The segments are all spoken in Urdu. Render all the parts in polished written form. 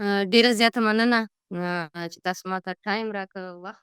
ډېره زیاته مننه چې تاسو ماته ټایم راکړ وخت.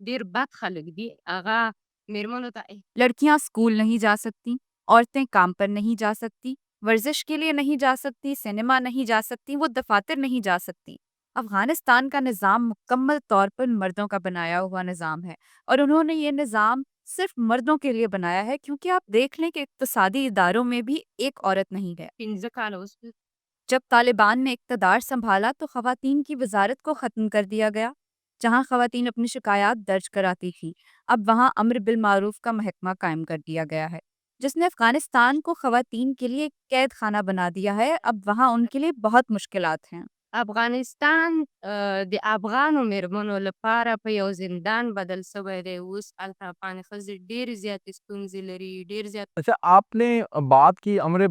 ډېر بد خلک دي هغه میرمنو ته لڑکیاں اسکول نہیں جا سکتی، عورتیں کام پر نہیں جا سکتی، ورزش کے لیے نہیں جا سکتی، سینما نہیں جا سکتی، وہ دفاتر نہیں جا سکتی۔ افغانستان کا نظام مکمل طور پر مردوں کا بنایا ہوا نظام ہے، اور انہوں نے یہ نظام صرف مردوں کے لیے بنایا ہے، کیونکہ آپ دیکھ لیں کہ اقتصادی اداروں میں بھی ایک عورت نہیں ہے۔ 15 کاله اوس جب طالبان نے اقتدار سنبھالا تو خواتین کی وزارت کو ختم کر دیا گیا، جہاں خواتین اپنی شکایات درج کراتی تھی۔ اب وہاں امر بالمعروف کا محکمہ قائم کر دیا گیا ہے، جس نے افغانستان کو خواتین کے لیے قید خانہ بنا دیا ہے۔ اب وہاں ان کے لیے بہت مشکلات ہیں۔ افغانستان د افغانو میرمنو لپاره په یو زندان بدل شوی دی. اوس هلته افغانې ښځې ډېرې زیاتې ستونزې لري، ډېر زیات اچھا، آپ نے بات کی امر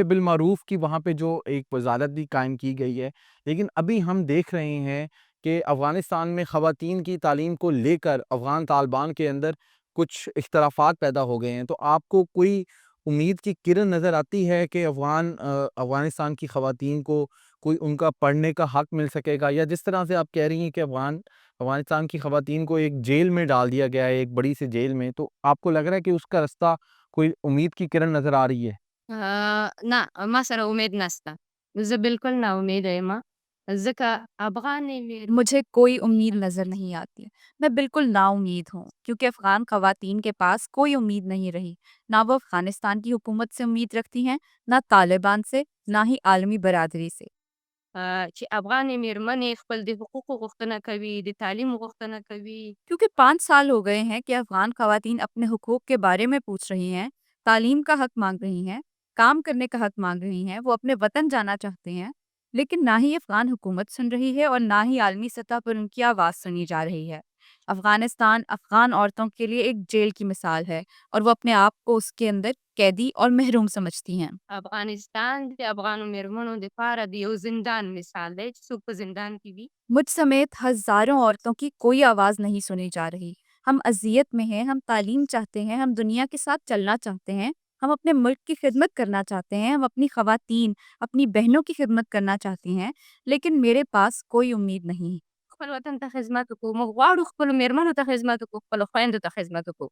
بالمعروف کی، وہاں پہ جو ایک وزارت بھی قائم کی گئی ہے، لیکن ابھی ہم دیکھ رہے ہیں کہ افغانستان میں خواتین کی تعلیم کو لے کر افغان طالبان کے اندر کچھ اختلافات پیدا ہو گئے ہیں، تو آپ کو کوئی امید کی کرن نظر آتی ہے کہ افغانستان کی خواتین کو کوئی ان کا پڑھنے کا حق مل سکے گا؟ یا جس طرح سے آپ کہہ رہی ہیں کہ افغانستان کی خواتین کو ایک جیل میں ڈال دیا گیا ہے، ایک بڑی سی جیل میں، تو آپ کو لگ رہا ہے کہ اس کا رستہ کوئی امید کی کرن نظر آ رہی ہے؟ نه ما سره امید نسته. زه بالکل نا امیده یم، ځکه افغانې مجھے کوئی امید نظر نہیں آتی، میں بالکل نا امید ہوں، کیونکہ افغان خواتین کے پاس کوئی امید نہیں رہی۔ نہ وہ افغانستان کی حکومت سے امید رکھتی ہیں، نہ طالبان سے، نہ ہی عالمی برادری سے۔ چې افغانې میرمنې خپل د حقوقو غوښتنه کوي، د تعلیم غوښتنه کوي. کیونکہ 5 سال ہو گئے ہیں کہ افغان خواتین اپنے حقوق کے بارے میں پوچھ رہی ہیں، تعلیم کا حق مانگ رہی ہیں، کام کرنے کا حق مانگ رہی ہیں، وہ اپنے وطن جانا چاہتے ہیں، لیکن نہ ہی افغان حکومت سن رہی ہے اور نہ ہی عالمی سطح پر ان کی آواز سنی جا رہی ہے۔ افغانستان افغان عورتوں کے لیے ایک جیل کی مثال ہے، اور وہ اپنے آپ کو اس کے اندر قیدی اور محروم سمجھتی ہیں۔ افغانستان د افغانو میرمنو دپاره د یو زندان مثال دی چې څوک په زندان کې وي. مجھ سمیت ہزاروں عورتوں کی کوئی آواز نہیں سنی جا رہی۔ ہم اذیت میں ہیں، ہم تعلیم چاہتے ہیں، ہم دنیا کے ساتھ چلنا چاہتے ہیں، ہم اپنے ملک کی خدمت کرنا چاہتے ہیں، ہم اپنی خواتین، اپنی بہنوں کی خدمت کرنا چاہتی ہیں، لیکن میرے پاس کوئی امید نہیں۔ خپل وطن ته خدمت وکړو، موږ غواړو خپلو میرمنو ته خدمت وکړو، خپلو خویندو ته خدمت وکړو،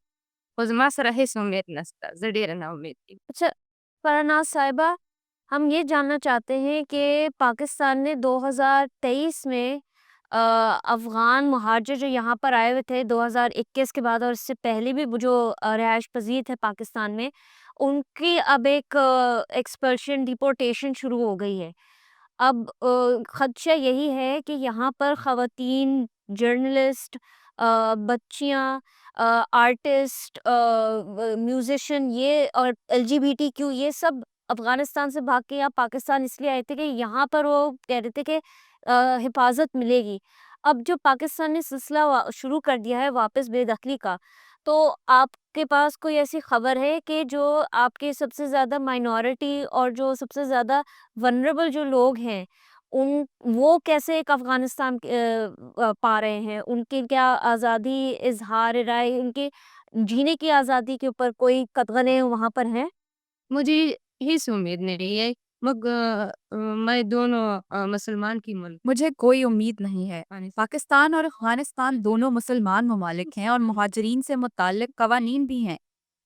خو زما سره هیڅ امید نشته. زه ډېره ناامید یم. اچھا فرناز صاحبہ، ہم یہ جاننا چاہتے ہیں کہ پاکستان نے 2023 میں افغان مہاجر جو یہاں پر آئے ہوئے تھے 2021 کے بعد اور اس سے پہلے بھی جو رہائش پذیر تھے پاکستان میں، ان کی اب ایک ایکسپلشن ڈیپورٹیشن شروع ہو گئی ہے۔ اب خدشہ یہی ہے کہ یہاں پر خواتین، جرنلسٹ، بچیاں، آرٹسٹ، میوزیشین، یہ اور LGBTQ، یہ سب افغانستان سے بھاگ کے یہاں پاکستان اس لیے آئے تھے کہ یہاں پر وہ کہہ رہے تھے کہ حفاظت ملے گی۔ اب جو پاکستان نے سلسلہ شروع کر دیا ہے واپس بے دخلی کا، تو آپ کے پاس کوئی ایسی خبر ہے کہ جو آپ کے سب سے زیادہ مائنورٹی اور جو سب سے زیادہ ونریبل جو لوگ ہیں وہ کیسے ایک افغانستان پا رہے ہیں؟ ان کی کیا آزادی اظہار رائے، ان کے جینے کی آزادی کے اوپر کوئی قدغنیں وہاں پر ہیں؟ مجھے هیڅ امید نہیں ہے. میں دونوں مسلمان کی ملک مجھے کوئی امید نہیں ہے۔ پاکستان اور افغانستان دونوں مسلمان ممالک ہیں اور مہاجرین سے متعلق قوانین بھی ہیں،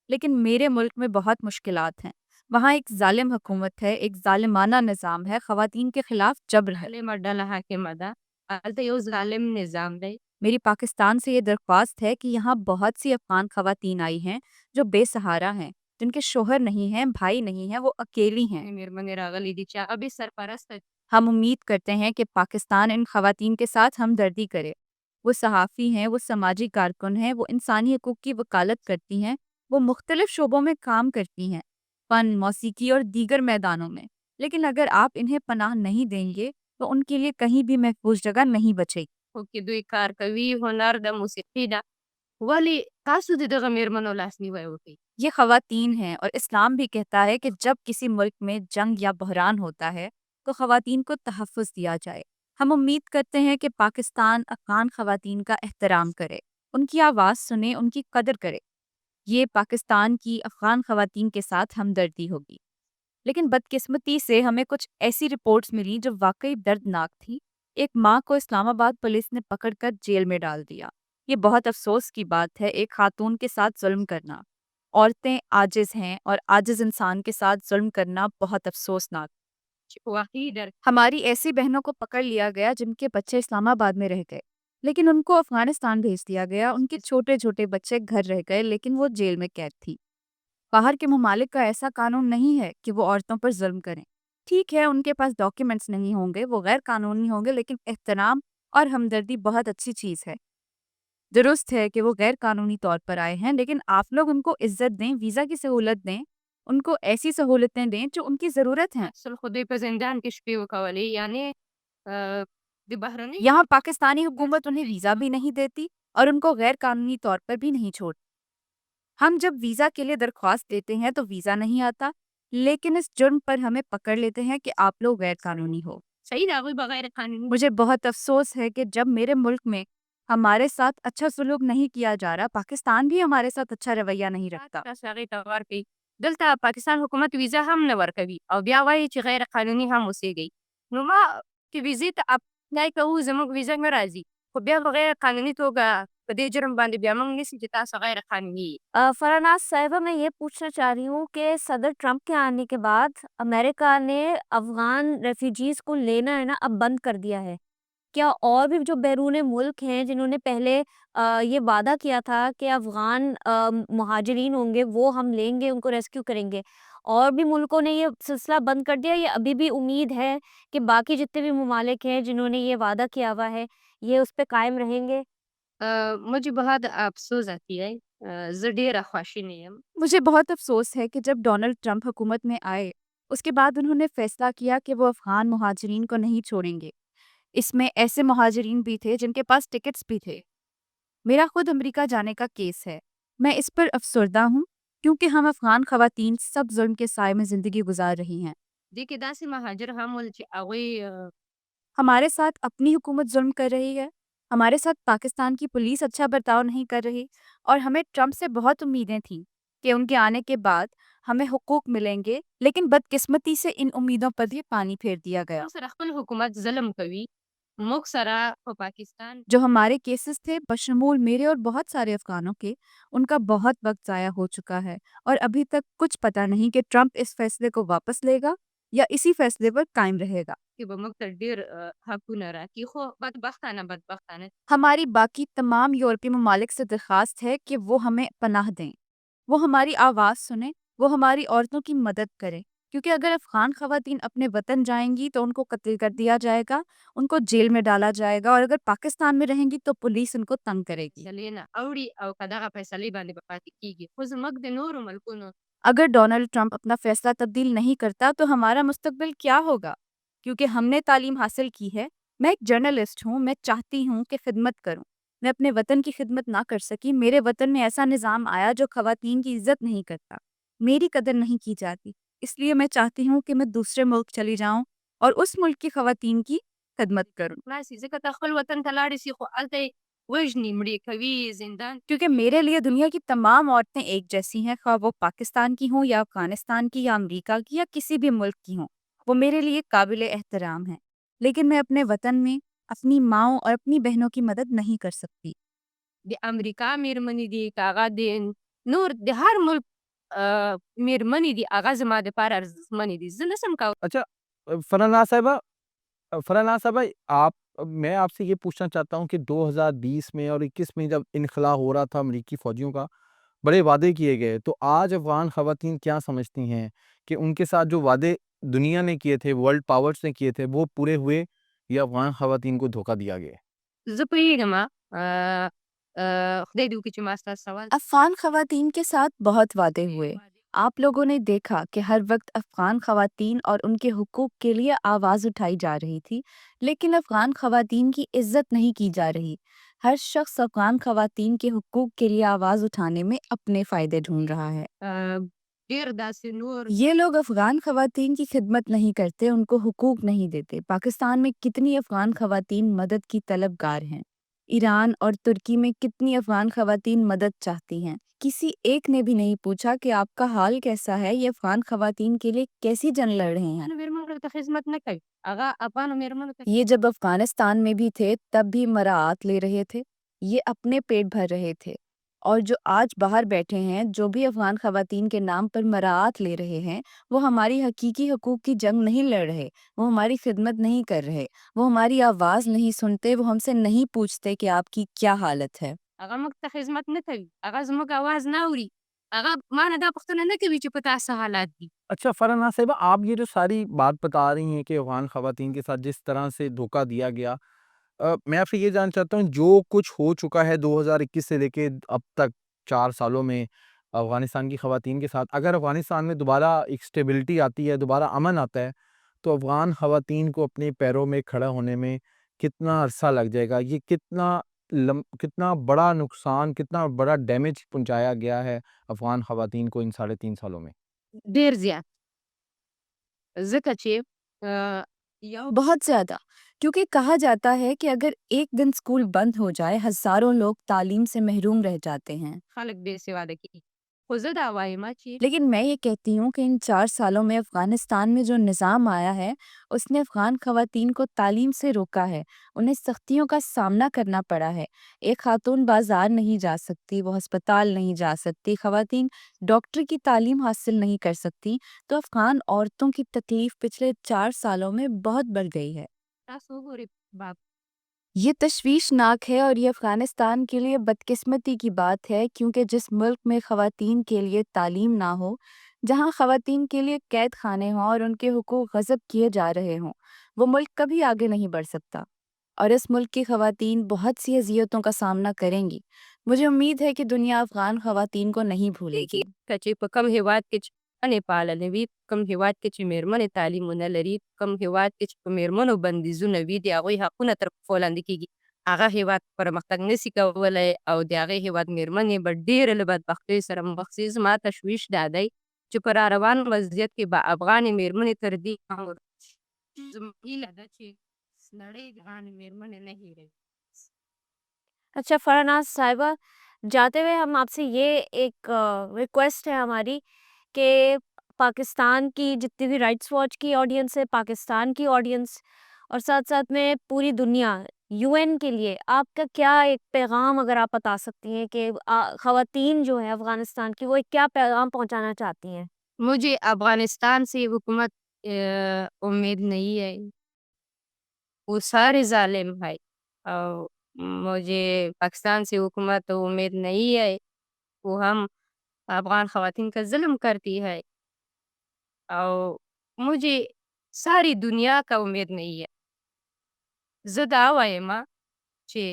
لیکن میرے ملک میں بہت مشکلات ہیں۔ وہاں ایک ظالم حکومت ہے، ایک ظالمانہ نظام ہے، خواتین کے خلاف جبر ہے۔ ظالمه ډله حاکمه ده. هلته یو ظالم نظام دی. میری پاکستان سے یہ درخواست ہے کہ یہاں بہت سی افغان خواتین آئی ہیں جو بے سہارا ہیں، جن کے شوہر نہیں ہیں، بھائی نہیں ہیں، وہ اکیلی ہیں۔ میرمنې راغلي دي چې هغه بې سرپرسته دي. ہم امید کرتے ہیں کہ پاکستان ان خواتین کے ساتھ ہمدردی کرے۔ وہ صحافی ہیں، وہ سماجی کارکن ہیں، وہ انسانی حقوق کی وکالت کرتی ہیں، وہ مختلف شعبوں میں کام کرتی ہیں، فن، موسیقی اور دیگر میدانوں میں، لیکن اگر آپ انہیں پناہ نہیں دیں گے تو ان کے لیے کہیں بھی محفوظ جگہ نہیں بچے گی۔ خو کې دوی کار کوي، هنر ده، موسیقي ده. ولې تاسو د دغه میرمنو لاسنیوی وکړئ؟ یہ خواتین ہیں اور اسلام بھی کہتا ہے کہ جب کسی ملک میں جنگ یا بحران ہوتا ہے تو خواتین کو تحفظ دیا جائے۔ ہم امید کرتے ہیں کہ پاکستان افغان خواتین کا احترام کرے، ان کی آواز سنے، ان کی قدر کرے۔ یہ پاکستان کی افغان خواتین کے ساتھ ہمدردی ہوگی۔ لیکن بدقسمتی سے ہمیں کچھ ایسی رپورٹس ملی جو واقعی دردناک تھی۔ ایک ماں کو اسلام آباد پولیس نے پکڑ کر جیل میں ڈال دیا۔ یہ بہت افسوس کی بات ہے ایک خاتون کے ساتھ ظلم کرنا۔ عورتیں عاجز ہیں اور عاجز انسان کے ساتھ ظلم کرنا بہت افسوسناک۔ واقعی در ہماری ایسی بہنوں کو پکڑ لیا گیا جن کے بچے اسلام آباد میں رہ گئے لیکن ان کو افغانستان بھیج دیا گیا۔ ان کے چھوٹے چھوٹے بچے گھر رہ گئے لیکن وہ جیل میں قید تھی۔ باہر کے ممالک کا ایسا قانون نہیں ہے کہ وہ عورتوں پر ظلم کریں۔ ٹھیک ہے ان کے پاس ڈاکیومنٹس نہیں ہوں گے، وہ غیر قانونی ہوں گے، لیکن احترام اور ہمدردی بہت اچھی چیز ہے۔ درست ہے کہ وہ غیر قانونی طور پر آئے ہیں لیکن آپ لوگ ان کو عزت دیں، ویزا کی سہولت دیں، ان کو ایسی سہولتیں دیں جو ان کی ضرورت ہیں۔ اصل خو دوی په زندان کې شپې وکولې، یعنی د بهرنۍ یہاں پاکستانی حکومت انہیں ویزا بھی نہیں دیتی اور ان کو غیر قانونی طور پر بھی نہیں چھوڑتی۔ ہم جب ویزا کے لیے درخواست دیتے ہیں تو ویزا نہیں آتا، لیکن اس جرم پر ہمیں پکڑ لیتے ہیں کہ آپ لوگ غیر قانونی ہو۔ صحیح د هغوی بغیر قانوني مجھے بہت افسوس ہے کہ جب میرے ملک میں ہمارے ساتھ اچھا سلوک نہیں کیا جا رہا، پاکستان بھی ہمارے ساتھ اچھا رویہ نہیں رکھتا۔ تاسو هغې ته ورکوي. دلته پاکستان حکومت ویزا هم نه ورکوي او بیا وایي چې غیر قانوني هم اوسېږئ. نو ما چې ویزې ته اپلای کوو زموږ ویزا نه راځي، خو بیا په غیر قانوني توګه په دې جرم باندې بیا موږ نیسي چې تاسو غیر قانوني یې. فرناز صاحبہ میں یہ پوچھنا چاہ رہی ہوں کہ صدر ٹرمپ کے آنے کے بعد امریکہ نے افغان ریفیوجیز کو لینا ہے نا اب بند کر دیا ہے۔ کیا اور بھی جو بیرون ملک ہیں جنہوں نے پہلے یہ وعدہ کیا تھا کہ افغان مہاجرین ہوں گے وہ ہم لیں گے، ان کو ریسکیو کریں گے، اور بھی ملکوں نے یہ سلسلہ بند کر دیا؟ یہ ابھی بھی امید ہے کہ باقی جتنے بھی ممالک ہیں جنہوں نے یہ وعدہ کیا ہوا ہے یہ اس پہ قائم رہیں گے؟ مجھے بہت افسوس آتی ہے. زه ډېره خواشینې یم. مجھے بہت افسوس ہے کہ جب ڈونلڈ ٹرمپ حکومت میں آئے اس کے بعد انہوں نے فیصلہ کیا کہ وہ افغان مہاجرین کو نہیں چھوڑیں گے۔ اس میں ایسے مہاجرین بھی تھے جن کے پاس ٹکٹس بھی تھے۔ میرا خود امریکہ جانے کا کیس ہے۔ میں اس پر افسردہ ہوں کیونکہ ہم افغان خواتین سب ظلم کے سائے میں زندگی گزار رہی ہیں۔ دې کې داسې مهاجر هم ول چې هغوی ہمارے ساتھ اپنی حکومت ظلم کر رہی ہے، ہمارے ساتھ پاکستان کی پولیس اچھا برتاؤ نہیں کر رہی، اور ہمیں ٹرمپ سے بہت امیدیں تھیں کہ ان کے آنے کے بعد ہمیں حقوق ملیں گے، لیکن بدقسمتی سے ان امیدوں پر بھی پانی پھیر دیا گیا۔ سره خپل حکومت ظلم کوي. موږ سره په پاکستان جو ہمارے کیسز تھے بشمول میرے اور بہت سارے افغانوں کے، ان کا بہت وقت ضائع ہو چکا ہے اور ابھی تک کچھ پتہ نہیں کہ ٹرمپ اس فیصلے کو واپس لے گا یا اسی فیصلے پر قائم رہے گا۔ کې به موږ ته ډېر حقونه راکړي، خو بدبختانه ہماری باقی تمام یورپی ممالک سے درخواست ہے کہ وہ ہمیں پناہ دیں، وہ ہماری آواز سنیں، وہ ہماری عورتوں کی مدد کریں، کیونکہ اگر افغان خواتین اپنے وطن جائیں گی تو ان کو قتل کر دیا جائے گا، ان کو جیل میں ڈالا جائے گا، اور اگر پاکستان میں رہیں گی تو پولیس ان کو تنگ کرے گی۔ فیصلې نه اوړي او که دغه فیصلې باندې به پاتې کېږي. خو زموږ د نورو ملکونو اگر ڈونلڈ ٹرمپ اپنا فیصلہ تبدیل نہیں کرتا تو ہمارا مستقبل کیا ہوگا؟ کیونکہ ہم نے تعلیم حاصل کی ہے، میں ایک جرنلسٹ ہوں، میں چاہتی ہوں کہ خدمت کروں۔ میں اپنے وطن کی خدمت نہ کر سکی، میرے وطن میں ایسا نظام آیا جو خواتین کی عزت نہیں کرتا، میری قدر نہیں کی جاتی، اس لیے میں چاہتی ہوں کہ میں دوسرے ملک چلی جاؤں اور اس ملک کی خواتین کی خدمت کروں، خلاصي ځکه ته خپل وطن ته لاړې سي خو هلته یې وژني، مړې کوي، زندان کیونکہ میرے لیے دنیا کی تمام عورتیں ایک جیسی ہیں، خواہ وہ پاکستان کی ہوں یا افغانستان کی یا امریکہ کی یا کسی بھی ملک کی ہوں، وہ میرے لیے قابل احترام ہیں، لیکن میں اپنے وطن میں اپنی ماؤں اور اپنی بہنوں کی مدد نہیں کر سکتی۔ د امریکا میرمنې دي که هغه د نور د هر ملک میرمنې دي هغه زما دپاره ارزښتمنې دي. زه نشم کولی اچھا فرناز صاحبہ میں آپ سے یہ پوچھنا چاہتا ہوں کہ 2020 میں اور 21 میں جب انخلا ہو رہا تھا امریکی فوجیوں کا، بڑے وعدے کیے گئے، تو آج افغان خواتین کیا سمجھتی ہیں کہ ان کے ساتھ جو وعدے دنیا نے کیے تھے، ورلڈ پاورز نے کیے تھے، وہ پورے ہوئے یا افغان خواتین کو دھوکہ دیا گیا؟ زه پوهېږم خدای دې وکړي چې ما ستاسو سوال افغان خواتین کے ساتھ بہت وعدے ہوئے۔ آپ لوگوں نے دیکھا کہ ہر وقت افغان خواتین اور ان کے حقوق کے لیے آواز اٹھائی جا رہی تھی، لیکن افغان خواتین کی عزت نہیں کی جا رہی۔ ہر شخص افغان خواتین کے حقوق کے لیے آواز اٹھانے میں اپنے فائدے ڈھونڈ رہا ہے۔ ډېر داسې نور یہ لوگ افغان خواتین کی خدمت نہیں کرتے، ان کو حقوق نہیں دیتے۔ پاکستان میں کتنی افغان خواتین مدد کی طلبگار ہیں، ایران اور ترکی میں کتنی افغان خواتین مدد چاہتی ہیں۔ کسی ایک نے بھی نہیں پوچھا کہ آپ کا حال کیسا ہے، یہ افغان خواتین کے لیے کیسی جنگ لڑ رہے ہیں۔ میرمنو ته خدمت نه کوي، هغه افغانو میرمنو ته یہ جب افغانستان میں بھی تھے تب بھی مراعات لے رہے تھے، یہ اپنے پیٹ بھر رہے تھے، اور جو آج باہر بیٹھے ہیں، جو بھی افغان خواتین کے نام پر مراعات لے رہے ہیں، وہ ہماری حقیقی حقوق کی جنگ نہیں لڑ رہے، وہ ہماری خدمت نہیں کر رہے، وہ ہماری آواز نہیں سنتے، وہ ہم سے نہیں پوچھتے کہ آپ کی کیا حالت ہے۔ هغه موږ ته خدمت نه کوي، هغه زموږ آواز نه اوري، هغه ما نه دا پوښتنه نه کوي چې په تا څه حالات دي. اچھا فرح ناز صاحبہ، آپ یہ جو ساری بات بتا رہی ہیں کہ افغان خواتین کے ساتھ جس طرح سے دھوکہ دیا گیا، میں آپ سے یہ جاننا چاہتا ہوں جو کچھ ہو چکا ہے 2021 سے لے کے اب تک 4 سالوں میں افغانستان کی خواتین کے ساتھ، اگر افغانستان میں دوبارہ ایک سٹیبلٹی آتی ہے، دوبارہ امن آتا ہے، تو افغان خواتین کو اپنے پیروں میں کھڑا ہونے میں کتنا عرصہ لگ جائے گا؟ یہ کتنا بڑا نقصان، کتنا بڑا ڈیمیج پہنچایا گیا ہے افغان خواتین کو ان 3.5 سالوں میں؟ ډېر زیات. ځکه چې بہت زیادہ، کیونکہ کہا جاتا ہے کہ اگر ایک دن اسکول بند ہو جائے، ہزاروں لوگ تعلیم سے محروم رہ جاتے ہیں۔ خلک بې سواده کېږي. خو زه دا وایم چې لیکن میں یہ کہتی ہوں کہ ان 4 سالوں میں افغانستان میں جو نظام آیا ہے، اس نے افغان خواتین کو تعلیم سے روکا ہے، انہیں سختیوں کا سامنا کرنا پڑا ہے۔ ایک خاتون بازار نہیں جا سکتی، وہ ہسپتال نہیں جا سکتی، خواتین ڈاکٹر کی تعلیم حاصل نہیں کر سکتی، تو افغان عورتوں کی تکلیف پچھلے 4 سالوں میں بہت بڑھ گئی ہے۔ تاسو وګورئ باب یہ تشویشناک ہے، اور یہ افغانستان کے لیے بدقسمتی کی بات ہے، کیونکہ جس ملک میں خواتین کے لیے تعلیم نہ ہو، جہاں خواتین کے لیے قید خانے ہوں اور ان کے حقوق غصب کیے جا رہے ہوں، وہ ملک کبھی آگے نہیں بڑھ سکتا، اور اس ملک کی خواتین بہت سی اذیتوں کا سامنا کریں گی۔ مجھے امید ہے کہ دنیا افغان خواتین کو نہیں بھولے گی۔ که چې په کم هیواد کې چې ښځې فعاله وي، کم هیواد کې چې میرمنې تعلیم ونه لري، کم هیواد کې چې په میرمنو بندیزونه وي، د هغوی حقونه تر پښو لاندې کېږي، هغه هیواد پرمختګ نسي کولی، او د هغې هیواد میرمنې به ډېرې له بدبختیو سره مخ شي. زما تشویش دا دی چې په را روان وضعیت کې به افغانې میرمنې تر دې زما هیله ده چې نړۍ د افغانې میرمنې نه هېروي. اچھا فرناز صاحبہ، جاتے ہوئے ہم آپ سے یہ ایک ریکویسٹ ہے ہماری کہ پاکستان کی جتنی بھی رائٹس واچ کی آڈینس ہے، پاکستان کی آڈینس، اور ساتھ ساتھ میں پوری دنیا، یو این کے لیے آپ کا کیا ایک پیغام اگر آپ بتا سکتی ہیں کہ خواتین جو ہیں افغانستان کی وہ ایک کیا پیغام پہنچانا چاہتی ہیں؟ مجھے افغانستان سے حکومت امید نہیں ہے، وہ سارے ظالم ہے، اور مجھے پاکستان سے حکومت امید نہیں ہے، وہ ہم افغان خواتین کا ظلم کرتی ہے، اور مجھے ساری دنیا کا امید نہیں ہے. زه دا وایم چې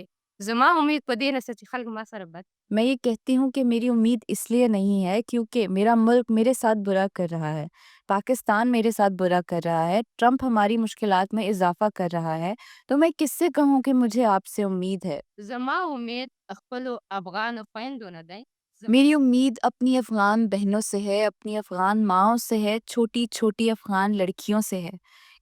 زما امید په دې نسته چې خلک ما سره بد. میں یہ کہتی ہوں کہ میری امید اس لیے نہیں ہے کیونکہ میرا ملک میرے ساتھ برا کر رہا ہے، پاکستان میرے ساتھ برا کر رہا ہے، ٹرمپ ہماری مشکلات میں اضافہ کر رہا ہے، تو میں کس سے کہوں کہ مجھے آپ سے امید ہے؟ زما امید خپلو افغانو خویندو نه دی. میری امید اپنی افغان بہنوں سے ہے، اپنی افغان ماؤں سے ہے، چھوٹی چھوٹی افغان لڑکیوں سے ہے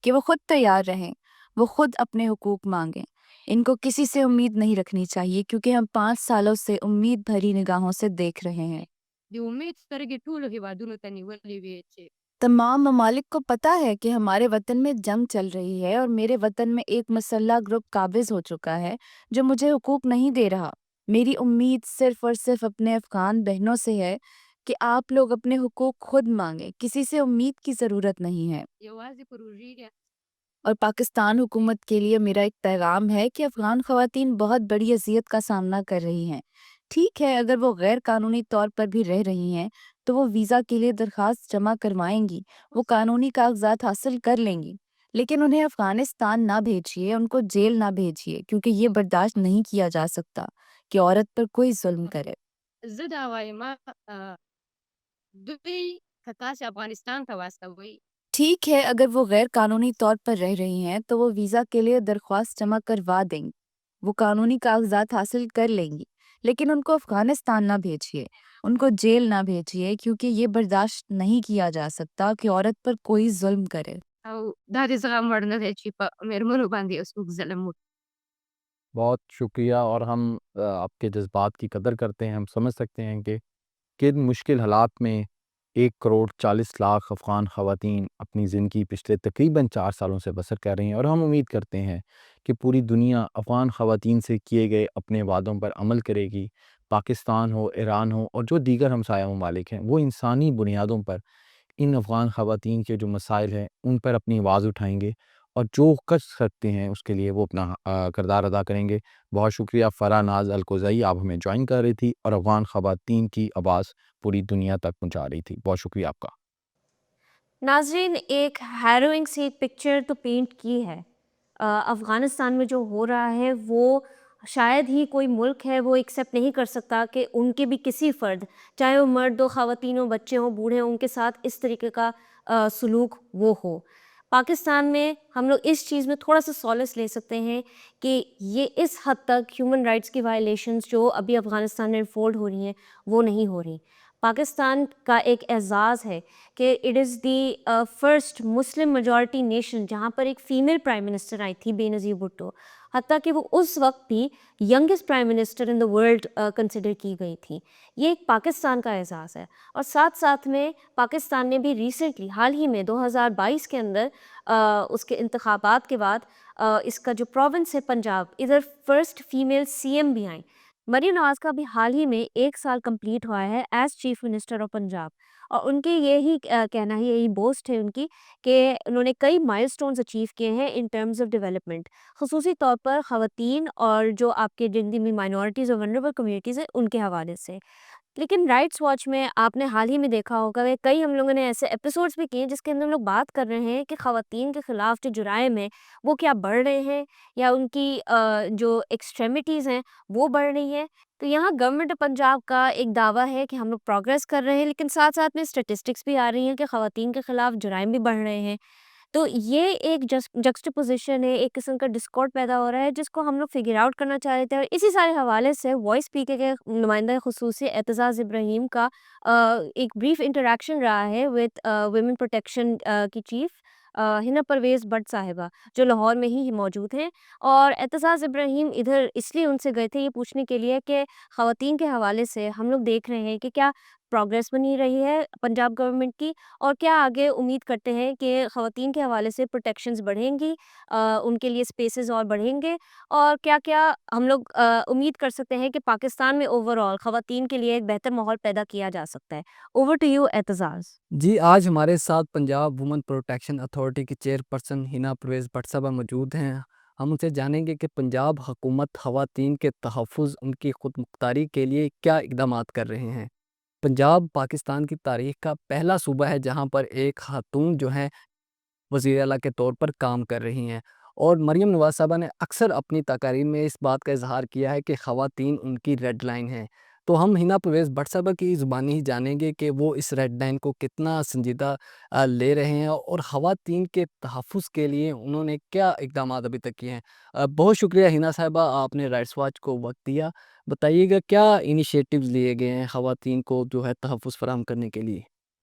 کہ وہ خود تیار رہیں، وہ خود اپنے حقوق مانگیں۔ ان کو کسی سے امید نہیں رکھنی چاہیے، کیونکہ ہم 5 سالوں سے امید بھری نگاہوں سے دیکھ رہے ہیں۔ د امید سترګې ټولو هیوادونو ته نیولې وې چې تمام ممالک کو پتہ ہے کہ ہمارے وطن میں جنگ چل رہی ہے، اور میرے وطن میں ایک مسلح گروپ قابض ہو چکا ہے جو مجھے حقوق نہیں دے رہا۔ میری امید صرف اور صرف اپنے افغان بہنوں سے ہے کہ آپ لوگ اپنے حقوق خود مانگیں، کسی سے امید کی ضرورت نہیں ہے۔ یوازې پروژې دی. اور پاکستان حکومت کے لیے میرا ایک پیغام ہے کہ افغان خواتین بہت بڑی اذیت کا سامنا کر رہی ہیں۔ ٹھیک ہے، اگر وہ غیر قانونی طور پر بھی رہ رہی ہیں تو وہ ویزا کے لیے درخواست جمع کروائیں گی، وہ قانونی کاغذات حاصل کر لیں گی، لیکن انہیں افغانستان نہ بھیجیے، ان کو جیل نہ بھیجیے، کیونکہ یہ برداشت نہیں کیا جا سکتا کہ عورت پر کوئی ظلم کرے۔ زه دا وایم دوی که تاسې افغانستان ته واستوئ، ٹھیک ہے، اگر وہ غیر قانونی طور پر رہ رہی ہیں تو وہ ویزا کے لیے درخواست جمع کروا دیں گی، وہ قانونی کاغذات حاصل کر لیں گی، لیکن ان کو افغانستان نہ بھیجیے، ان کو جیل نہ بھیجیے، کیونکہ یہ برداشت نہیں کیا جا سکتا کہ عورت پر کوئی ظلم کرے۔ او دا د زغم وړ نه دی چې په میرمنو باندې یو څوک ظلم وکړي. بہت شکریہ، اور ہم آپ کے جذبات کی قدر کرتے ہیں، ہم سمجھ سکتے ہیں کہ کن مشکل حالات میں 1,40,00,000 افغان خواتین اپنی زندگی پچھلے تقریباً 4 سالوں سے بسر کر رہی ہیں، اور ہم امید کرتے ہیں کہ پوری دنیا افغان خواتین سے کیے گئے اپنے وعدوں پر عمل کرے گی۔ پاکستان ہو، ایران ہو اور جو دیگر ہمسایہ ممالک ہیں، وہ انسانی بنیادوں پر ان افغان خواتین کے جو مسائل ہیں ان پر اپنی آواز اٹھائیں گے، اور جو کر سکتے ہیں اس کے لیے وہ اپنا کردار ادا کریں گے۔ بہت شکریہ فرح ناز القوزئی، آپ ہمیں جوائن کر رہی تھی اور افغان خواتین کی آواز پوری دنیا تک پہنچا رہی تھی۔ بہت شکریہ آپ کا۔ ناظرین، ایک ہیروئنگ سی ایک پکچر تو پینٹ کی ہے۔ افغانستان میں جو ہو رہا ہے وہ شاید ہی کوئی ملک ہے وہ ایکسیپٹ نہیں کر سکتا کہ ان کے بھی کسی فرد، چاہے وہ مرد ہو، خواتین ہو، بچے ہوں، بوڑھے ہوں، ان کے ساتھ اس طریقے کا سلوک وہ ہو۔ پاکستان میں ہم لوگ اس چیز میں تھوڑا سا سولس لے سکتے ہیں کہ یہ اس حد تک ہیومن رائٹس کی وائلیشنز جو ابھی افغانستان میں انفولڈ ہو رہی ہیں وہ نہیں ہو رہی۔ پاکستان کا ایک اعزاز ہے کہ it is the first Muslim majority nation جہاں پر ایک فیمیل پرائم منسٹر آئی تھی، بے نظیر بھٹو، حتیٰ کہ وہ اس وقت بھی youngest prime minister in the world consider کی گئی تھی۔ یہ ایک پاکستان کا اعزاز ہے۔ اور ساتھ ساتھ میں پاکستان نے بھی ریسنٹلی حال ہی میں 2022 کے اندر اس کے انتخابات کے بعد اس کا جو پروونس ہے پنجاب، ادھر فرسٹ فیمیل سی ایم بھی آئیں۔ مریم نواز کا بھی حال ہی میں 1 سال کمپلیٹ ہوا ہے as chief minister of Punjab, اور ان کے یہی کہنا ہے، یہی بوسٹ ہے ان کی کہ انہوں نے کئی مائل سٹونز اچیو کیے ہیں ان ٹرمز آف ڈیولپمنٹ، خصوصی طور پر خواتین اور جو آپ کے جن بھی مائنورٹیز اور ونریبل کمیونٹیز ہیں ان کے حوالے سے۔ لیکن رائٹس واچ میں آپ نے حال ہی میں دیکھا ہوگا کہ کئی ہم لوگوں نے ایسے ایپیسوڈس بھی کیے جس کے اندر ہم لوگ بات کر رہے ہیں کہ خواتین کے خلاف جو جرائم ہیں وہ کیا بڑھ رہے ہیں یا ان کی جو ایکسٹریمٹیز ہیں وہ بڑھ رہی ہیں۔ تو یہاں گورنمنٹ آف پنجاب کا ایک دعویٰ ہے کہ ہم لوگ پروگریس کر رہے ہیں، لیکن ساتھ ساتھ میں اسٹیٹسٹکس بھی آ رہی ہیں کہ خواتین کے خلاف جرائم بھی بڑھ رہے ہیں۔ تو یہ ایک جکسٹپوزیشن ہے، ایک قسم کا ڈسکارڈ پیدا ہو رہا ہے جس کو ہم لوگ فگر آؤٹ کرنا چاہ رہے تھے، اور اسی سارے حوالے سے وائس پی کے نمائندہ خصوصی اعتزاز ابراہیم کا ایک بریف انٹریکشن رہا ہے وتھ ویمن پروٹیکشن کی چیف ہنا پرویز بٹ صاحبہ جو لاہور میں ہی موجود ہیں۔ اور اعتزاز ابراہیم ادھر اس لیے ان سے گئے تھے یہ پوچھنے کے لیے کہ خواتین کے حوالے سے ہم لوگ دیکھ رہے ہیں کہ کیا پروگریس بنی رہی ہے پنجاب گورنمنٹ کی، اور کیا آگے امید کرتے ہیں کہ خواتین کے حوالے سے پروٹیکشنز بڑھیں گی، ان کے لیے اسپیسز اور بڑھیں گے، اور کیا کیا ہم لوگ امید کر سکتے ہیں کہ پاکستان میں اوور آل خواتین کے لیے ایک بہتر ماحول پیدا کیا جا سکتا ہے۔ Over to you Aitzaz. جی، آج ہمارے ساتھ پنجاب وومن پروٹیکشن اتھارٹی کی چیئرپرسن ہنا پرویز بٹ صاحبہ موجود ہیں۔ ہم ان سے جانیں گے کہ پنجاب حکومت خواتین کے تحفظ، ان کی خود مختاری کے لیے کیا اقدامات کر رہے ہیں۔ پنجاب پاکستان کی تاریخ کا پہلا صوبہ ہے جہاں پر ایک خاتون جو ہیں وزیر اعلیٰ کے طور پر کام کر رہی ہیں، اور مریم نواز صاحبہ نے اکثر اپنی تقاریر میں اس بات کا اظہار کیا ہے کہ خواتین ان کی ریڈ لائن ہیں۔ تو ہم ہنا پرویز بٹ صاحبہ کی زبانی ہی جانیں گے کہ وہ اس ریڈ لائن کو کتنا سنجیدہ لے رہے ہیں، اور خواتین کے تحفظ کے لیے انہوں نے کیا اقدامات ابھی تک کیے ہیں۔ بہت شکریہ ہنا صاحبہ، آپ نے رائٹس واچ کو وقت دیا۔ بتائیے گا کیا انیشیٹوز لیے گئے ہیں خواتین کو جو ہے تحفظ فراہم کرنے کے لیے؟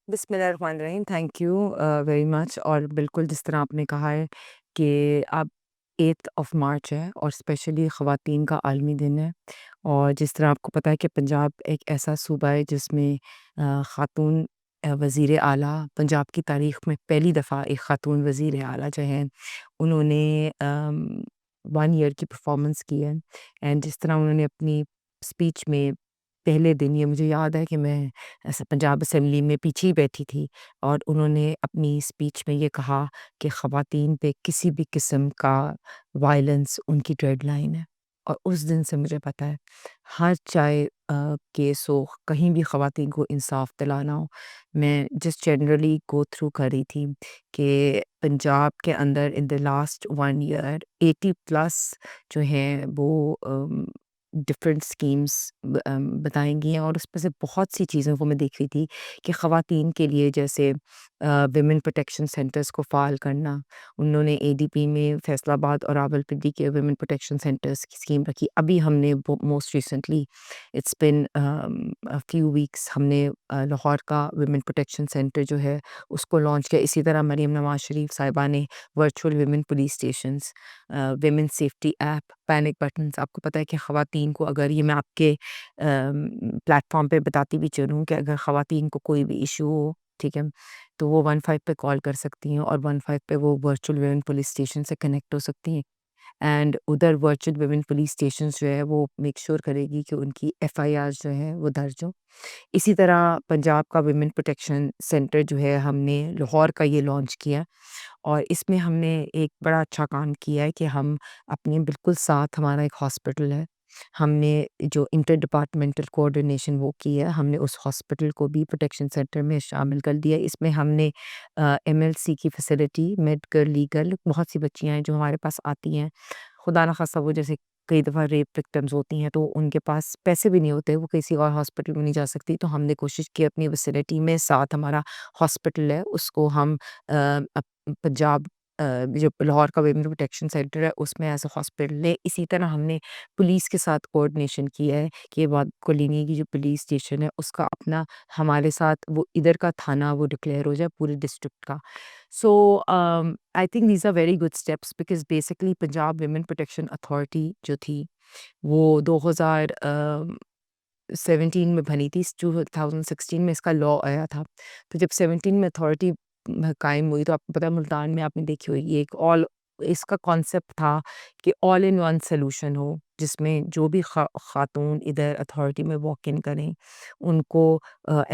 بسم اللہ الرحمن الرحیم، تھینک یو ویری مچ۔ اور بالکل جس طرح آپ نے کہا ہے کہ اب 8 مارچ ہے اور اسپیشلی خواتین کا عالمی دن ہے، اور جس طرح آپ کو پتہ ہے کہ پنجاب ایک ایسا صوبہ ہے جس میں خاتون وزیر اعلیٰ، پنجاب کی تاریخ میں پہلی دفعہ ایک خاتون وزیر اعلیٰ جو ہیں انہوں نے 1 ایئر کی پرفارمنس کی ہے، اینڈ جس طرح انہوں نے اپنی اسپیچ میں پہلے دن، یہ مجھے یاد ہے کہ میں پنجاب اسمبلی میں پیچھے ہی بیٹھی تھی، اور انہوں نے اپنی اسپیچ میں یہ کہا کہ خواتین پہ کسی بھی قسم کا وائلنس ان کی ڈیڈ لائن ہے۔ اور اس دن سے مجھے پتہ ہے ہر چاہے کیس ہو، کہیں بھی خواتین کو انصاف دلانا ہو، میں جس جنرلی گو تھرو کر رہی تھی کہ پنجاب کے اندر ان دا لاسٹ 1 ایئر 80+ جو ہیں وہ ڈفرینٹ اسکیمس بتائیں گی ہیں، اور اس میں سے بہت سی چیزیں وہ میں دیکھ رہی تھی کہ خواتین کے لیے جیسے ویمن پروٹیکشن سینٹرز کو فعال کرنا، انہوں نے اے ڈی پی میں فیصل آباد اور راولپنڈی کے ویمن پروٹیکشن سینٹرز کی اسکیم رکھی۔ ابھی ہم نے most recently it's been few weeks ہم نے لاہور کا ویمن پروٹیکشن سینٹر جو ہے اس کو لانچ کیا۔ اسی طرح مریم نواز شریف صاحبہ نے virtual women police stations, women safety app, panic buttons. آپ کو پتہ ہے کہ خواتین کو، اگر یہ میں آپ کے پلیٹ فارم پہ بتاتی بھی چلوں کہ اگر خواتین کو کوئی بھی ایشو ہو ٹھیک ہے، تو وہ 15 پہ کال کر سکتی ہیں اور 15 پہ وہ ورچوئل ویمن پولیس اسٹیشن سے کنیکٹ ہو سکتی ہیں، اینڈ ادھر ورچوئل ویمن پولیس اسٹیشنز جو ہے وہ میک شور کرے گی کہ ان کی FIR جو ہے وہ درج ہو۔ اسی طرح پنجاب کا ویمن پروٹیکشن سینٹر جو ہے ہم نے لاہور کا یہ لانچ کیا، اور اس میں ہم نے ایک بڑا اچھا کام کیا ہے کہ ہم اپنے بالکل ساتھ ہمارا ایک ہاسپٹل ہے، ہم نے جو انٹر ڈپارٹمنٹل کوآرڈینیشن وہ کی ہے، ہم نے اس ہاسپٹل کو بھی پروٹیکشن سینٹر میں شامل کر دیا۔ اس میں ہم نے MLC کی فیسلٹی، میڈیکل، لیگل، بہت سی بچیاں ہیں جو ہمارے پاس آتی ہیں، خدا نخواستہ وہ جیسے کئی دفعہ ریپ وکٹمز ہوتی ہیں تو ان کے پاس پیسے بھی نہیں ہوتے، وہ کسی اور ہاسپٹل میں نہیں جا سکتی، تو ہم نے کوشش کی اپنی فیسلٹی میں ساتھ ہمارا ہاسپٹل ہے اس کو ہم پنجاب جو لاہور کا ویمن پروٹیکشن سینٹر ہے اس میں ایز اے ہاسپٹل لے۔ اسی طرح ہم نے پولیس کے ساتھ کوآرڈینیشن کیا ہے کہ بات کولینی کی جو پولیس اسٹیشن ہے اس کا اپنا ہمارے ساتھ وہ ادھر کا تھانہ وہ ڈکلیئر ہو جائے پورے ڈسٹرکٹ کا۔ So I think these are very good steps because basically Punjab women protection authority جو تھی وہ 2017 میں بنی تھی، 2016 میں اس کا لا آیا تھا، تو جب 17 میں اتھارٹی قائم ہوئی تو آپ کو پتہ ہے ملتان میں آپ نے دیکھی ہوئی یہ ایک اس کا کانسیپٹ تھا کہ آل ان ون سلوشن ہو، جس میں جو بھی خاتون ادھر اتھارٹی میں واک ان کریں ان کو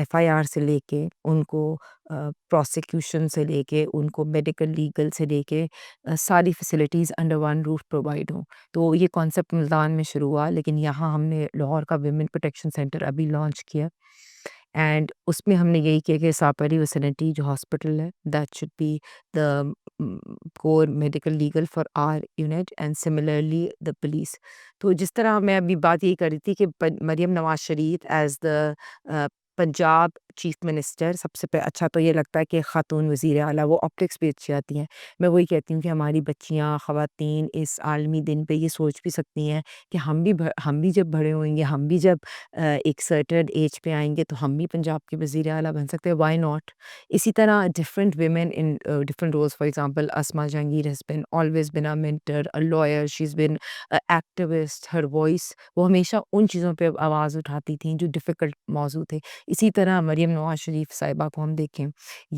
FIR سے لے کے ان کو پروسیکیوشن سے لے کے ان کو میڈیکل لیگل سے لے کے ساری facilities under one roof provide ہوں۔ تو یہ کانسیپٹ ملتان میں شروع ہوا، لیکن یہاں ہم نے لاہور کا ویمن پروٹیکشن سینٹر ابھی لانچ کیا، اینڈ اس میں ہم نے یہی کیا کہ ساپری ویسینٹی جو ہاسپٹل ہے that should be the core medical legal for our unit and similarly the police. تو جس طرح میں ابھی بات یہی کر رہی تھی کہ Maryam Nawaz Sharif as the Punjab chief minister, سب سے اچھا تو یہ لگتا ہے کہ خاتون وزیر اعلیٰ وہ آپٹکس بھی اچھی آتی ہیں۔ میں وہی کہتی ہوں کہ ہماری بچیاں خواتین اس عالمی دن پہ یہ سوچ بھی سکتی ہیں کہ ہم بھی جب بڑے ہوئیں گے، ہم بھی جب ایک سرٹن ایج پہ آئیں گے تو ہم بھی پنجاب کے وزیر اعلیٰ بن سکتے ہیں، وائی ناٹ۔ اسی طرح different women in different roles, for example Asma Jahangir has been always been a mentor, a lawyer, she is been activist, her voice, وہ ہمیشہ ان چیزوں پہ آواز اٹھاتی تھیں جو ڈیفیکلٹ موضوع تھے۔ اسی طرح مریم نواز شریف صاحبہ کو ہم دیکھیں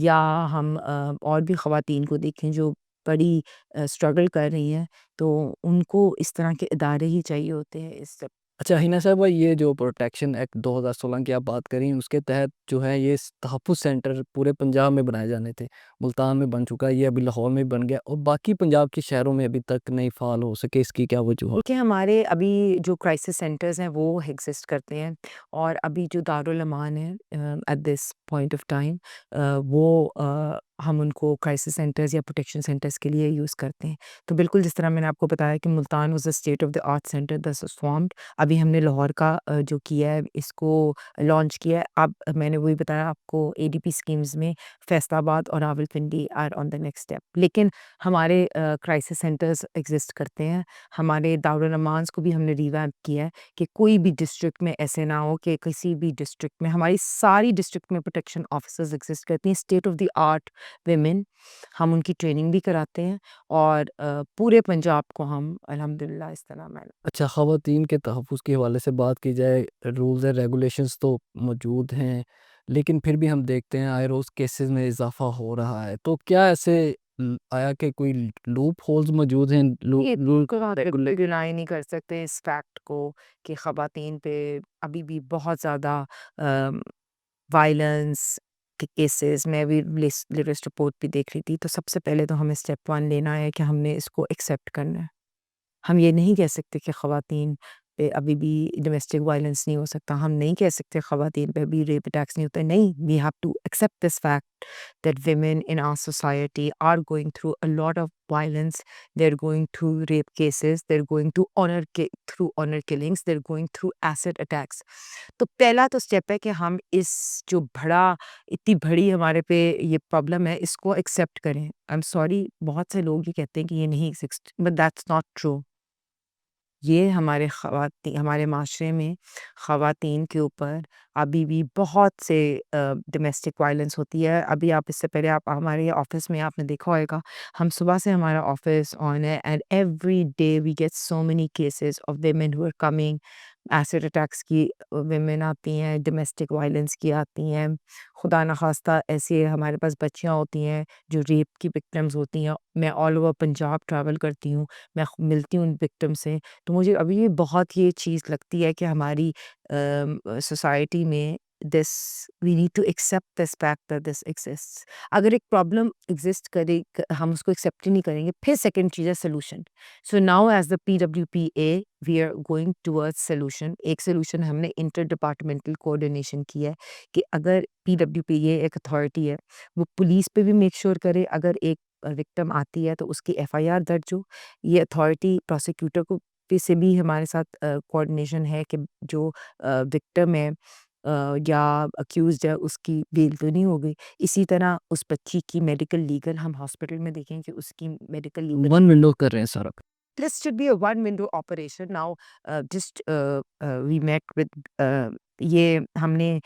یا ہم اور بھی خواتین کو دیکھیں جو بڑی اسٹرگل کر رہی ہیں، تو ان کو اس طرح کے ادارے ہی چاہیے ہوتے ہیں۔ اس سے اچھا ہینا صاحبہ، یہ جو پروٹیکشن ایکٹ 2016 کی آپ بات کریں اس کے تحت جو ہے یہ تحفظ سینٹر پورے پنجاب میں بنائے جانے تھے، ملتان میں بن چکا ہے، یہ ابھی لاہور میں بن گیا، اور باقی پنجاب کے شہروں میں ابھی تک نہیں فعال ہو سکے، اس کی کیا وجوہات؟ کہ ہمارے ابھی جو کرائسس سینٹرز ہیں وہ ایگزسٹ کرتے ہیں، اور ابھی جو دارالامان ہے at this point of time وہ ہم ان کو کرائسس سینٹرز یا پروٹیکشن سینٹرز کے لیے یوز کرتے ہیں۔ تو بالکل جس طرح میں نے آپ کو بتایا کہ Multan was a state of the art centre this was formed, ابھی ہم نے لاہور کا جو کیا ہے اس کو لانچ کیا ہے۔ اب میں نے وہی بتایا آپ کو ADP اسکیمز میں فیصل آباد اور Rawalpindi are on the next step, لیکن ہمارے کرائسس سینٹرز ایگزسٹ کرتے ہیں۔ ہمارے دارالامانس کو بھی ہم نے ریویمپ کیا ہے کہ کوئی بھی ڈسٹرکٹ میں ایسے نہ ہو کہ کسی بھی ڈسٹرکٹ میں، ہماری ساری ڈسٹرکٹ میں پروٹیکشن آفیسرز ایگزسٹ کرتی ہیں، state of the art women, ہم ان کی ٹریننگ بھی کراتے ہیں، اور پورے پنجاب کو ہم الحمدللہ اس طرح میں۔ اچھا، خواتین کے تحفظ کے حوالے سے بات کی جائے، رولز اینڈ ریگولیشنز تو موجود ہیں، لیکن پھر بھی ہم دیکھتے ہیں آئے روز کیسز میں اضافہ ہو رہا ہے، تو کیا ایسے آیا کہ کوئی لوپ ہولز موجود ہیں؟ ڈینائی نہیں کر سکتے اس فیکٹ کو کہ خواتین پہ ابھی بھی بہت زیادہ وائلنس کے کیسز، میں بھی لیٹسٹ رپورٹ بھی دیکھ رہی تھی۔ تو سب سے پہلے تو ہمیں اسٹیپ 1 لینا ہے کہ ہم نے اس کو ایکسیپٹ کرنا ہے۔ ہم یہ نہیں کہہ سکتے کہ خواتین پہ ابھی بھی ڈومیسٹک وائلنس نہیں ہو سکتا، ہم نہیں کہہ سکتے خواتین پہ ابھی ریپ اٹیکس نہیں ہوتے، نہیں، we have to accept this fact that women in our society are going through a lot of violence, they are going through rape cases, they are going through honour killings, they are going through acid attacks. تو پہلا تو اسٹیپ ہے کہ ہم اس جو اتنی بڑی ہمارے پہ یہ پرابلم ہے اس کو ایکسیپٹ کریں۔ آئی ایم سوری، بہت سے لوگ یہ کہتے ہیں کہ یہ نہیں exist, but that's not true. یہ ہمارے معاشرے میں خواتین کے اوپر ابھی بھی بہت سے ڈومیسٹک وائلنس ہوتی ہے۔ ابھی آپ اس سے پہلے آپ ہمارے آفس میں آپ نے دیکھا ہوئے گا، ہم صبح سے ہمارا آفس آن ہے، and every day we get so many cases of women who are coming acid attacks کی ویمن آتی ہیں، ڈومیسٹک وائلنس کی آتی ہیں، خدا نخواستہ ایسے ہمارے پاس بچیاں ہوتی ہیں جو ریپ کی وکٹمز ہوتی ہیں. میں آل اوور پنجاب ٹریول کرتی ہوں، میں ملتی ہوں ان وکٹم سے، تو مجھے ابھی بھی بہت یہ چیز لگتی ہے کہ ہماری سوسائٹی میں this we need to accept this fact that this exist. اگر ایک پرابلم ایگزسٹ کرے ہم اس کو ایکسیپٹ ہی نہیں کریں گے، پھر سیکنڈ چیز ہے solution. So now as the PWPA we are going toward solution. ایک سلوشن ہم نے انٹر ڈپارٹمنٹل کوآرڈینیشن کی ہے کہ اگر PWPA ایک اتھارٹی ہے وہ پولیس پہ بھی میک شور کرے اگر ایک وکٹم آتی ہے تو اس کی FIR درج ہو. یہ اتھارٹی پروسیکیوٹر کو سے بھی ہمارے ساتھ کوآرڈینیشن ہے کہ جو وکٹم ہے یا اکیوزڈ ہے اس کی بیل تو نہیں ہو گئی. اسی طرح اس بچی کی میڈیکل لیگل ہم ہاسپٹل میں دیکھیں کہ اس کی میڈیکل لیگل ون ونڈو کر رہے ہیں سارا. This should be a one window operation. Now, just we met with یہ ہم نے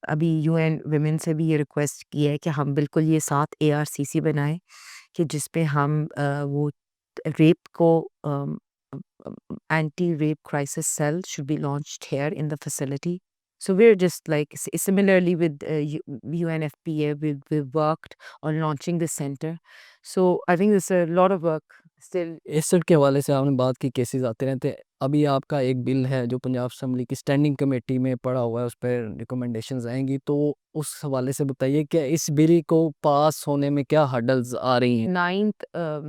ابھی UN Women سے بھی یہ ریکویسٹ کی ہے کہ ہم بالکل یہ 7 ARCC بنائیں کہ جس پہ ہم وہ ریپ کو anti rape crisis cell should be launched here in the facility. So we're just like similarly with UNFPA, we've worked on launching this center. So I think there's a lot of work still. Acid کے حوالے سے آپ نے بات کی کیسز آتے رہتے ہیں. ابھی آپ کا ایک بل ہے جو پنجاب اسمبلی کی اسٹینڈنگ کمیٹی میں پڑا ہوا ہے، اس پہ ریکمنڈیشنز آئیں گی، تو اس حوالے سے بتائیے کہ اس بل کو پاس ہونے میں کیا ہرڈلز آ رہی ہیں.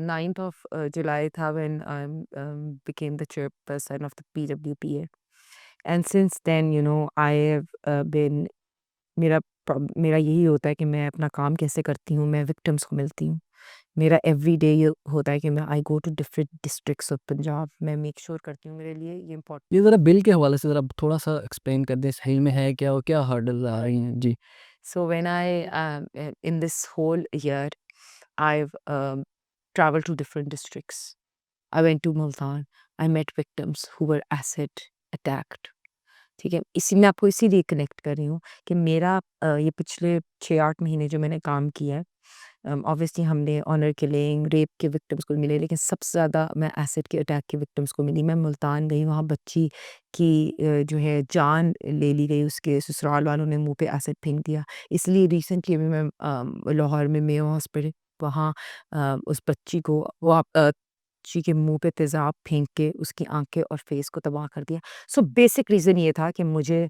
9th of July تھا when I became the chairperson of the PWPA. And since then, I have been میرا یہی ہوتا ہے کہ میں اپنا کام کیسے کرتی ہوں، میں وکٹمس کو ملتی ہوں. میرا ایوری ڈے یہ ہوتا ہے کہ میں I go to different districts of Punjab. میں میک شور کرتی ہوں، میرے لیے یہ امپورٹنٹ. یہ ذرا بل کے حوالے سے ذرا تھوڑا سا ایکسپلین کر دیں، صحیح میں ہے کیا اور کیا ہرڈلز آ رہی ہیں. جی. So when in this whole year, I've traveled to different districts. I went to Multan. I met victims who were acid attacked. ٹھیک ہے، میں آپ کو اسی لیے کنیکٹ کر رہی ہوں کہ میرا یہ پچھلے 6-8 مہینے جو میں نے کام کیا ہے، obviously ہم نے آنر کلنگ ریپ کے وکٹمس کو ملے، لیکن سب سے زیادہ میں ایسڈ کے اٹیک کے وکٹمس کو ملی. میں ملتان گئی، وہاں بچی کی جو ہے جان لے لی گئی، اس کے سسرال والوں نے منہ پہ ایسڈ پھینک دیا. اس لیے ریسنٹلی ابھی میں لاہور میں میو ہاسپٹل، وہاں اس بچی کو بچی کے منہ پہ تیزاب پھینک کے اس کی آنکھیں اور فیس کو تباہ کر دیا. سو بیسک ریزن یہ تھا کہ مجھے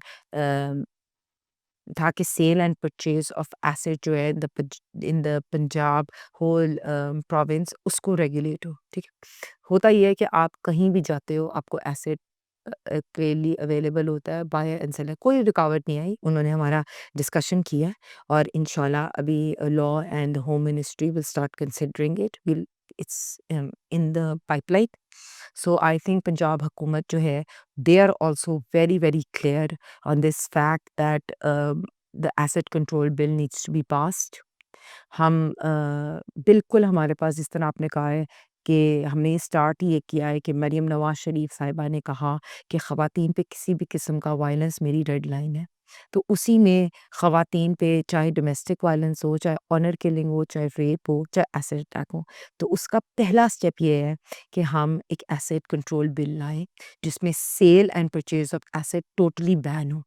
تھا کہ sale and purchase of acid جو ہے in the Punjab whole province اس کو ریگولیٹ ہو. ٹھیک ہے، ہوتا یہ ہے کہ آپ کہیں بھی جاتے ہو آپ کو ایسڈ کے لیے اویلیبل ہوتا ہے، بائی اینڈ سیل. کوئی رکاوٹ نہیں آئی، انہوں نے ہمارا ڈسکشن کیا اور انشاءاللہ ابھی law and home ministry will start considering it. It's in the pipeline. So I think Punjab حکومت جو ہے they are also very very clear on this fact that the asset control bill needs to be passed. ہم بالکل ہمارے پاس جس طرح آپ نے کہا ہے کہ ہم نے اسٹارٹ یہ کیا ہے کہ مریم نواز شریف صاحبہ نے کہا کہ خواتین پہ کسی بھی قسم کا وائلنس میری ریڈ لائن ہے، تو اسی میں خواتین پہ چاہے ڈومیسٹک وائلنس ہو، چاہے آنر کلنگ ہو، چاہے ریپ ہو، چاہے ایسڈ اٹیک ہو، تو اس کا پہلا اسٹیپ یہ ہے کہ ہم ایک ایسڈ کنٹرول بل لائیں جس میں sale and purchase of acid totally ban ہو.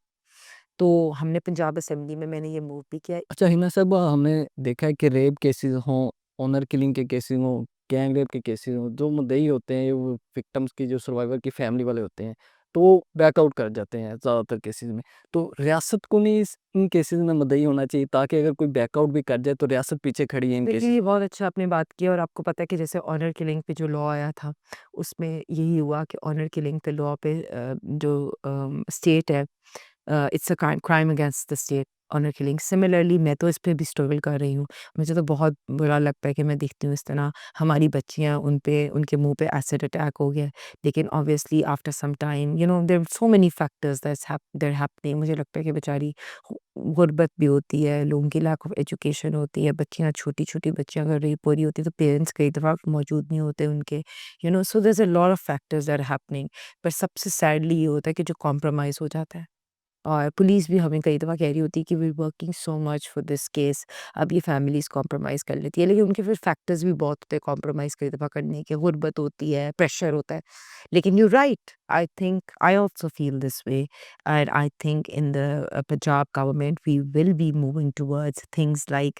تو ہم نے پنجاب اسمبلی میں نے یہ موو بھی کیا. اچھا ہنا صاحب، ہم نے دیکھا ہے کہ ریپ کیسز ہوں، آنر کلنگ کے کیسز ہوں، گینگ ریپ کے کیسز ہوں، جو مدعی ہوتے ہیں وہ وکٹمس کی جو سروائیور کی فیملی والے ہوتے ہیں تو وہ بیک آؤٹ کر جاتے ہیں زیادہ تر کیسز میں. تو ریاست کو نہیں ان کیسز میں مدعی ہونا چاہیے تاکہ اگر کوئی بیک آؤٹ بھی کر جائے تو ریاست پیچھے کھڑی ہے ان کیسز. دیکھیے بہت اچھا آپ نے بات کی، اور آپ کو پتہ ہے کہ جیسے آنر کلنگ پہ جو لا آیا تھا اس میں یہی ہوا کہ آنر کلنگ پہ لا پہ جو اسٹیٹ ہے it's a crime against the state honour killing. Similarly میں تو اس پہ بھی اسٹرگل کر رہی ہوں. مجھے تو بہت برا لگتا ہے کہ میں دیکھتی ہوں اس طرح ہماری بچیاں ان کے منہ پہ ایسڈ اٹیک ہو گیا. لیکن obviously after some time there are so many factors they're happening. مجھے لگتا ہے کہ بیچاری غربت بھی ہوتی ہے، لوگوں کی لیک آف ایجوکیشن ہوتی ہے، بچیاں چھوٹی چھوٹی بچیاں اگر ریپ ہو رہی ہوتی ہے تو پیرنٹس کئی دفعہ موجود نہیں ہوتے ان کے، so there's a lot of factors that are happening. پر سب سے سیڈلی یہ ہوتا ہے کہ جو کمپرومائز ہو جاتا ہے اور پولیس بھی ہمیں کئی دفعہ کہہ رہی ہوتی ہے کہ we working so much for this case. اب یہ فیملیز کمپرومائز کر لیتی ہے، لیکن ان کے پھر فیکٹرز بھی بہت ہوتے ہیں کمپرومائز کئی دفعہ کرنے کے. غربت ہوتی ہے، پریشر ہوتا ہے. لیکن you right, I think I also feel this way, and I think in the Punjab government we will be moving towards things like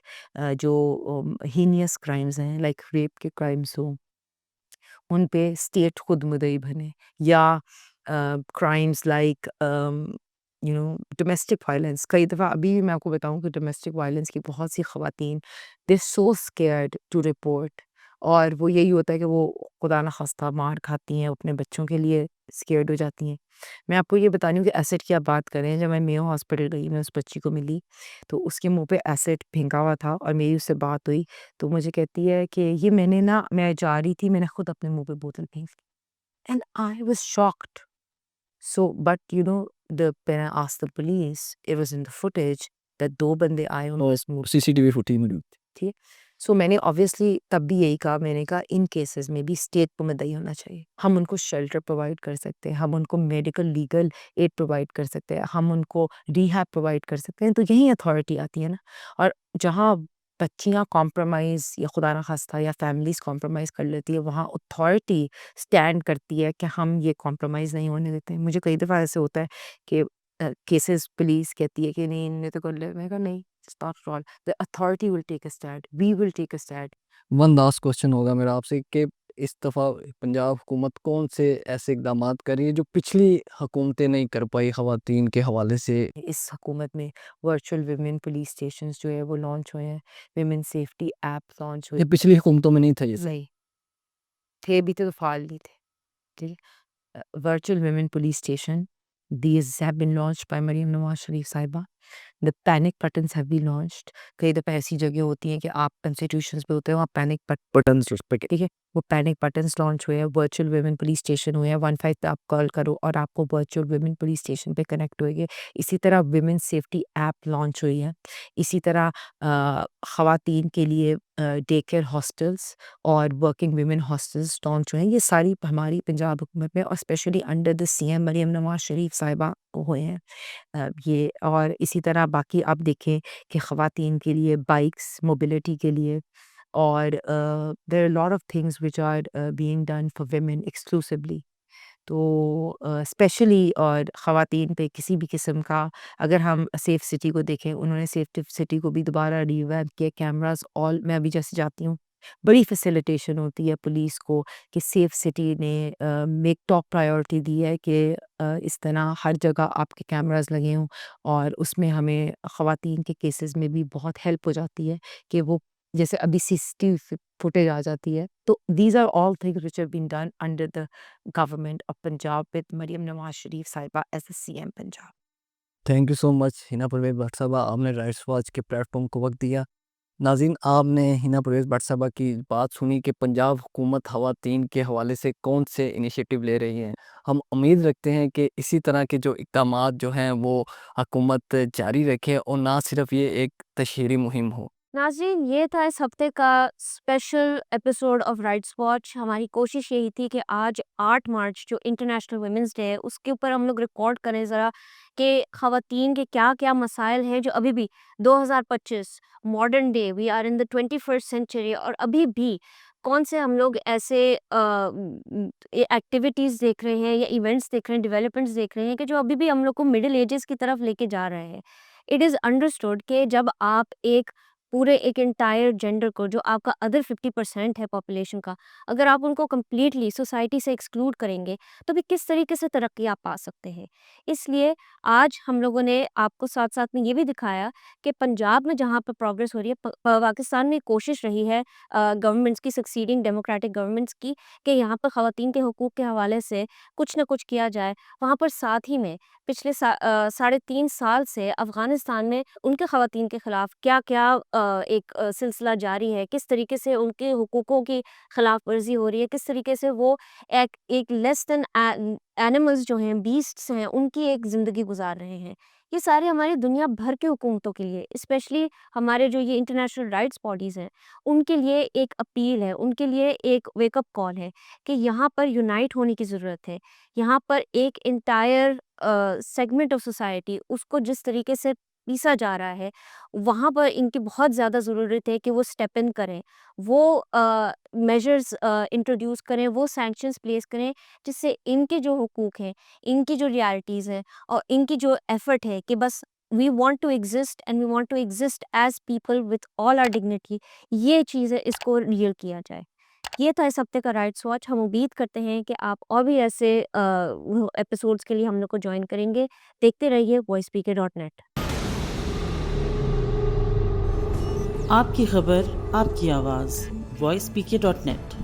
جو ہینیس کرائمز ہیں، لائک ریپ کے کرائمس ہوں، ان پہ اسٹیٹ خود مدعی بنے، یا کرائمس لائک ڈومیسٹک وائلنس. کئی دفعہ ابھی بھی میں آپ کو بتاؤں کہ ڈومیسٹک وائلنس کی بہت سی خواتین دے سو اسکیئرڈ ٹو رپورٹ، اور وہ یہی ہوتا ہے کہ وہ خدا نخواستہ مار کھاتی ہیں، اپنے بچوں کے لیے اسکیئرڈ ہو جاتی ہیں. میں آپ کو یہ بتا رہی ہوں کہ ایسڈ کی آپ بات کریں، جب میں میو ہاسپٹل گئی، میں اس بچی کو ملی تو اس کے منہ پہ ایسڈ پھینکا ہوا تھا، اور میری اس سے بات ہوئی تو مجھے کہتی ہے کہ یہ میں جا رہی تھی، میں نے خود اپنے منہ پہ بوتل پھینک دی. And I was shocked. So but when I asked the police, it was in the footage that 2 بندے آئے انہوں نے CCTV فوٹیج موجود تھی. سو میں نے آبویسلی تب بھی یہی کہا، میں نے کہا ان کیسز میں بھی اسٹیٹ کو مدعی ہونا چاہیے. ہم ان کو شیلٹر پرووائڈ کر سکتے ہیں، ہم ان کو میڈیکل لیگل ایڈ پرووائڈ کر سکتے ہیں، ہم ان کو ریہیب پرووائڈ کر سکتے ہیں. تو یہی اتھارٹی آتی ہے نا. اور جہاں بچیاں کمپرومائز یا خدا نخواستہ یا فیملیز کمپرومائز کر لیتی ہے، وہاں اتھارٹی اسٹینڈ کرتی ہے کہ ہم یہ کمپرومائز نہیں ہونے دیتے. مجھے کئی دفعہ ایسے ہوتا ہے کہ کیسز پولیس کہتی ہے کہ نہیں انہوں نے تو کر لیا، میں کہا نہیں، it's not at all. The authority will take a stand. We will take a stand. One last question ہوگا میرا آپ سے کہ اس دفعہ پنجاب حکومت کون سے ایسے اقدامات کر رہی ہے جو پچھلی حکومتیں نہیں کر پائی خواتین کے حوالے سے؟ اس حکومت میں ورچوئل ویمن پولیس اسٹیشنز جو ہے وہ لانچ ہوئے ہیں، ویمن سیفٹی ایپ لانچ ہوئے. یہ پچھلی حکومتوں میں نہیں تھا یہ سب. نہیں تھے بھی تو فعال نہیں تھے. ٹھیک ہے. Virtual women police station these have been launched by مریم نواز شریف صاحبہ. The panic buttons have been launched. کئی دفعہ ایسی جگہ ہوتی ہیں کہ آپ کنسٹیٹیوشنز پہ ہوتے ہو، آپ پینک بٹنز پہ، ٹھیک ہے، وہ پینک بٹنز لانچ ہوئے ہیں. ورچوئل ویمن پولیس اسٹیشن ہوئے ہیں. 15 پہ آپ کال کرو اور آپ کو ورچوئل ویمن پولیس اسٹیشن پہ کنیکٹ ہوئے گے. اسی طرح ویمن سیفٹی ایپ لانچ ہوئی ہے. اسی طرح خواتین کے لیے ڈے کیئر ہاسٹلس اور ورکنگ ویمن ہاسٹلس لانچ ہوئے ہیں. یہ ساری ہماری پنجاب حکومت میں اور specially under the C M Maryam Nawaz Sharif صاحبہ ہوئے ہیں یہ. اور اسی طرح باقی آپ دیکھیں کہ خواتین کے لیے بائکس موبلٹی کے لیے، اور there are a lot of things which are being done for women exclusively. تو اسپیشلی اور خواتین پہ کسی بھی قسم کا، اگر ہم سیف سٹی کو دیکھیں، انہوں نے سیف سٹی کو بھی دوبارہ ریویمپ کیا. کیمراز آل، میں ابھی جیسے جاتی ہوں بڑی فیسیلیٹیشن ہوتی ہے پولیس کو کہ سیف سٹی نے ایک ٹاپ پرائیورٹی دی ہے کہ اس طرح ہر جگہ آپ کے کیمراز لگے ہوں، اور اس میں ہمیں خواتین کے کیسز میں بھی بہت ہیلپ ہو جاتی ہے کہ وہ جیسے ابھی CCTV فوٹیج آ جاتی ہے. تو these are all things which have been done under the government of Punjab with Maryam Nawaz Sharif صاحبہ as a C M Punjab. Thank you so much Hina Pervez Butt صاحبہ، آپ نے رائٹس واچ کے پلیٹ فارم کو وقت دیا. ناظرین، آپ نے ہنا پرویز بٹ صاحبہ کی بات سنی کہ پنجاب حکومت خواتین کے حوالے سے کون سے انیشیٹو لے رہی ہیں. ہم امید رکھتے ہیں کہ اسی طرح کے جو اقدامات جو ہیں وہ حکومت جاری رکھے، اور نہ صرف یہ ایک تشہیری مہم ہو. ناظرین، یہ تھا اس ہفتے کا special episode of rights watch. ہماری کوشش یہی تھی کہ آج 8 مارچ جو انٹرنیشنل ویمنس ڈے ہے اس کے اوپر ہم لوگ ریکارڈ کریں ذرا کہ خواتین کے کیا کیا مسائل ہیں جو ابھی بھی 2025 modern day, we are in the 21st century, اور ابھی بھی کون سے ہم لوگ ایسے ایکٹیویٹیز دیکھ رہے ہیں یا ایونٹس دیکھ رہے ہیں، ڈیولپمنٹس دیکھ رہے ہیں کہ جو ابھی بھی ہم لوگ کو مڈل ایجز کی طرف لے کے جا رہے ہیں. اٹ از انڈرسٹوڈ کہ جب آپ پورے ایک انٹائر جینڈر کو، جو آپ کا ادر 50% ہے پاپولیشن کا، اگر آپ ان کو کمپلیٹلی سوسائٹی سے ایکسکلوڈ کریں گے تو بھی کس طریقے سے ترقی آپ پا سکتے ہیں. اس لیے آج ہم لوگوں نے آپ کو ساتھ ساتھ میں یہ بھی دکھایا کہ پنجاب میں جہاں پہ پروگرس ہو رہی ہے، پاکستان میں کوشش رہی ہے گورنمنٹس کی، سکسیڈنگ ڈیموکریٹک گورنمنٹس کی، کہ یہاں پر خواتین کے حقوق کے حوالے سے کچھ نہ کچھ کیا جائے. وہاں پر ساتھ ہی میں پچھلے 3.5 سال سے افغانستان میں ان کے خواتین کے خلاف کیا کیا ایک سلسلہ جاری ہے، کس طریقے سے ان کے حقوقوں کی خلاف ورزی ہو رہی ہے، کس طریقے سے وہ ایک لیس دین اینیملز جو ہیں، بیسٹس ہیں، ان کی ایک زندگی گزار رہے ہیں. یہ سارے ہماری دنیا بھر کے حکومتوں کے لیے، اسپیشلی ہمارے جو یہ انٹرنیشنل رائٹس باڈیز ہیں، ان کے لیے ایک اپیل ہے، ان کے لیے ایک ویک اپ کال ہے کہ یہاں پر یونائٹ ہونے کی ضرورت ہے. یہاں پر ایک انٹائر سیگمنٹ آف سوسائٹی اس کو جس طریقے سے پیسا جا رہا ہے، وہاں پر ان کی بہت زیادہ ضرورت ہے کہ وہ اسٹیپ ان کریں، وہ میجرز انٹروڈیوس کریں، وہ سینکشنز پلیس کریں، جس سے ان کے جو حقوق ہیں، ان کی جو ریالٹیز ہیں اور ان کی جو ایفرٹ ہے کہ بس we want to exist and we want to exist as people with all our dignity, یہ چیز ہے، اس کو ریئل کیا جائے. یہ تھا اس ہفتے کا رائٹس واچ. ہم امید کرتے ہیں کہ آپ اور بھی ایسے ایپیسوڈس کے لیے ہم لوگ کو جوائن کریں گے. دیکھتے رہیے voicepk.net. آپ کی خبر، آپ کی آواز، voicepk.net.